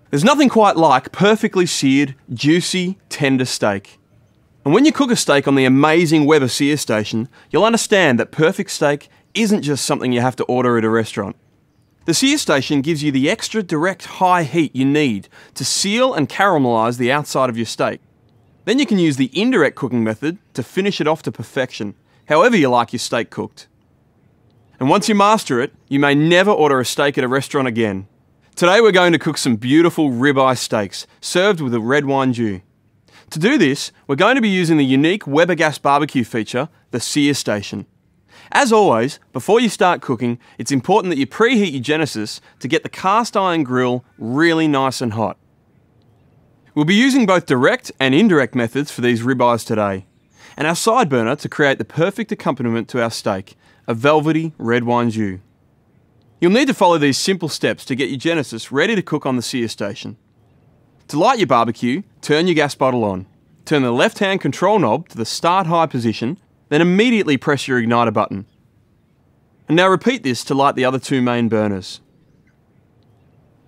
There's nothing quite like perfectly seared, juicy, tender steak. And when you cook a steak on the amazing Weber Sear Station, you'll understand that perfect steak isn't just something you have to order at a restaurant. The Sear Station gives you the extra direct high heat you need to seal and caramelise the outside of your steak. Then you can use the indirect cooking method to finish it off to perfection, however you like your steak cooked. And once you master it, you may never order a steak at a restaurant again. Today we're going to cook some beautiful ribeye steaks, served with a red wine jus. To do this, we're going to be using the unique Weber gas barbecue feature, the Sear Station. As always, before you start cooking, it's important that you preheat your Genesis to get the cast iron grill really nice and hot. We'll be using both direct and indirect methods for these ribeyes today, and our side burner to create the perfect accompaniment to our steak, a velvety red wine jus. You'll need to follow these simple steps to get your Genesis ready to cook on the Sear Station. To light your barbecue, turn your gas bottle on. Turn the left-hand control knob to the start high position, then immediately press your igniter button. And now repeat this to light the other two main burners.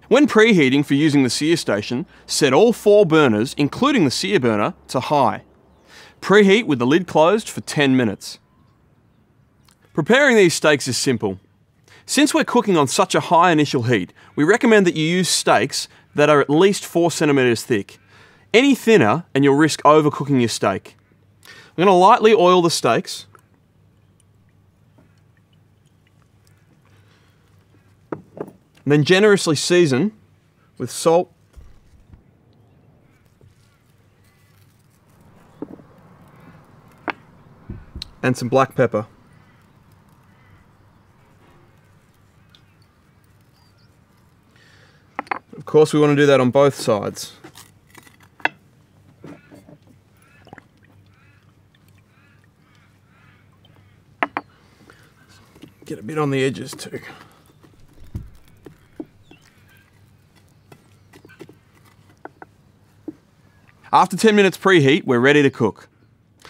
When preheating for using the Sear Station, set all 4 burners, including the sear burner, to high. Preheat with the lid closed for 10 minutes. Preparing these steaks is simple. Since we're cooking on such a high initial heat, we recommend that you use steaks that are at least 4 centimeters thick. Any thinner and you'll risk overcooking your steak. I'm going to lightly oil the steaks. And then generously season with salt, and some black pepper. Of course, we want to do that on both sides. Get a bit on the edges too. After 10 minutes preheat, we're ready to cook.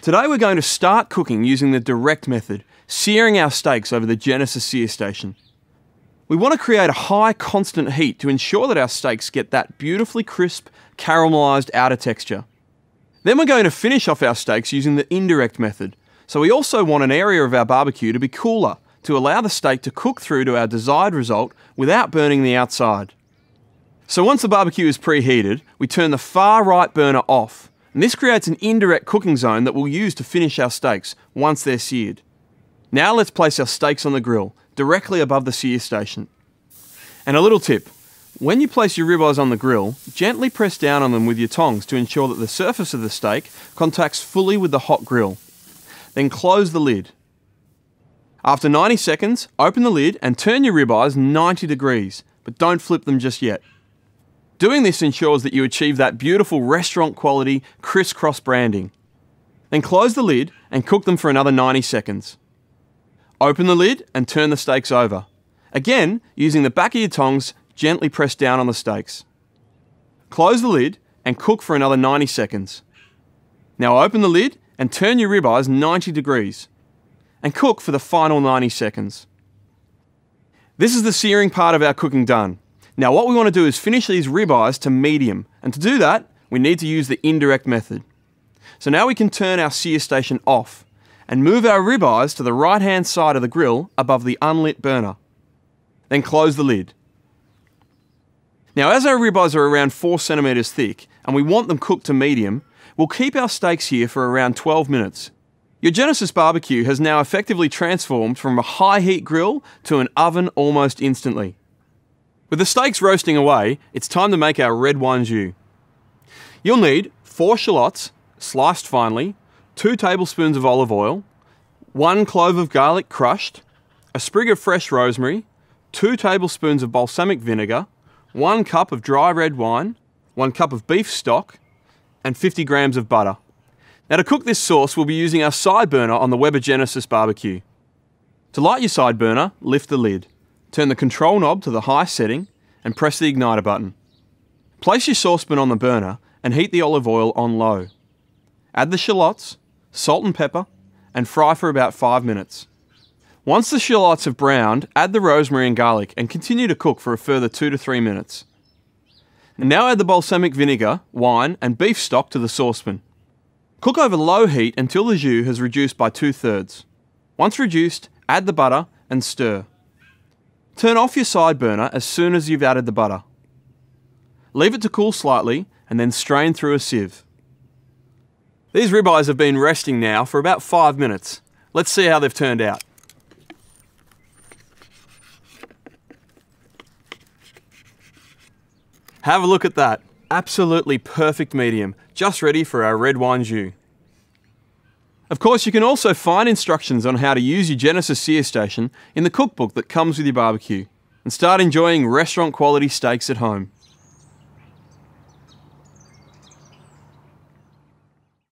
Today we're going to start cooking using the direct method, searing our steaks over the Genesis Sear Station. We want to create a high constant heat to ensure that our steaks get that beautifully crisp, caramelised outer texture. Then we're going to finish off our steaks using the indirect method. So we also want an area of our barbecue to be cooler, to allow the steak to cook through to our desired result without burning the outside. So once the barbecue is preheated, we turn the far right burner off, and this creates an indirect cooking zone that we'll use to finish our steaks once they're seared. Now let's place our steaks on the grill, directly above the Sear Station. And a little tip, when you place your ribeyes on the grill, gently press down on them with your tongs to ensure that the surface of the steak contacts fully with the hot grill. Then close the lid. After 90 seconds, open the lid and turn your ribeyes 90 degrees, but don't flip them just yet. Doing this ensures that you achieve that beautiful restaurant quality crisscross branding. Then close the lid and cook them for another 90 seconds. Open the lid and turn the steaks over. Again, using the back of your tongs, gently press down on the steaks. Close the lid and cook for another 90 seconds. Now open the lid and turn your ribeyes 90 degrees. And cook for the final 90 seconds. This is the searing part of our cooking done. Now what we want to do is finish these ribeyes to medium, and to do that, we need to use the indirect method. So now we can turn our Sear Station off, and move our ribeyes to the right-hand side of the grill above the unlit burner. Then close the lid. Now as our ribeyes are around 4 centimeters thick, and we want them cooked to medium, we'll keep our steaks here for around 12 minutes. Your Genesis barbecue has now effectively transformed from a high heat grill to an oven almost instantly. With the steaks roasting away, it's time to make our red wine jus. You'll need 4 shallots, sliced finely, 2 tablespoons of olive oil, 1 clove of garlic crushed, a sprig of fresh rosemary, 2 tablespoons of balsamic vinegar, 1 cup of dry red wine, 1 cup of beef stock, and 50 grams of butter. Now to cook this sauce, we'll be using our side burner on the Weber Genesis barbecue. To light your side burner, lift the lid. Turn the control knob to the high setting and press the igniter button. Place your saucepan on the burner and heat the olive oil on low. Add the shallots, salt and pepper, and fry for about 5 minutes. Once the shallots have browned, add the rosemary and garlic and continue to cook for a further 2 to 3 minutes. Now add the balsamic vinegar, wine and beef stock to the saucepan. Cook over low heat until the jus has reduced by 2/3. Once reduced, add the butter and stir. Turn off your side burner as soon as you've added the butter. Leave it to cool slightly and then strain through a sieve. These ribeyes have been resting now for about 5 minutes. Let's see how they've turned out. Have a look at that. Absolutely perfect medium, just ready for our red wine jus. Of course, you can also find instructions on how to use your Genesis Sear Station in the cookbook that comes with your barbecue, and start enjoying restaurant quality steaks at home.